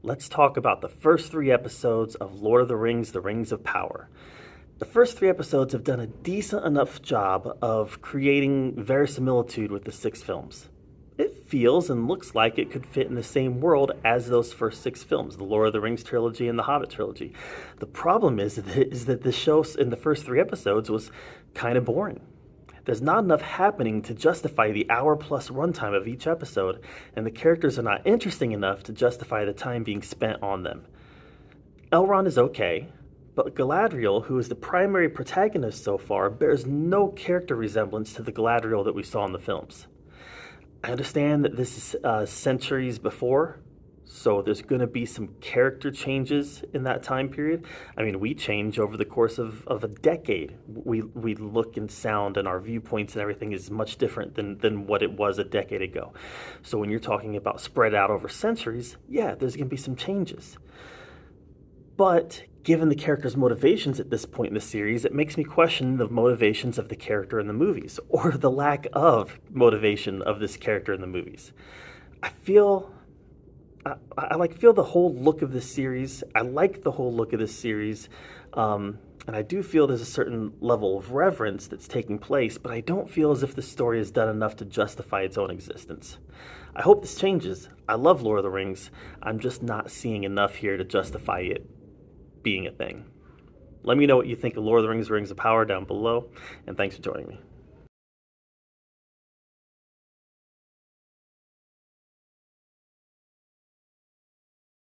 let's talk about the first 3 episodes of Lord of the Rings, The Rings of Power. The first 3 episodes have done a decent enough job of creating verisimilitude with the 6 films. It feels and looks like it could fit in the same world as those first 6 films, the Lord of the Rings trilogy and the Hobbit trilogy. The problem is that the show in the first 3 episodes was kind of boring. There's not enough happening to justify the hour-plus runtime of each episode, and the characters are not interesting enough to justify the time being spent on them. Elrond is okay, but Galadriel, who is the primary protagonist so far, bears no character resemblance to the Galadriel that we saw in the films. I understand that this is centuries before, so there's going to be some character changes in that time period. I mean, we change over the course of a decade. We look and sound and our viewpoints and everything is much different than what it was a decade ago. So when you're talking about spread out over centuries, yeah, there's going to be some changes. But given the character's motivations at this point in the series, it makes me question the motivations of the character in the movies, or the lack of motivation of this character in the movies. I feel the whole look of this series. I like the whole look of this series, and I do feel there's a certain level of reverence that's taking place, but I don't feel as if the story has done enough to justify its own existence. I hope this changes. I love Lord of the Rings. I'm just not seeing enough here to justify it being a thing. Let me know what you think of Lord of the Rings, Rings of Power down below, and thanks for joining me.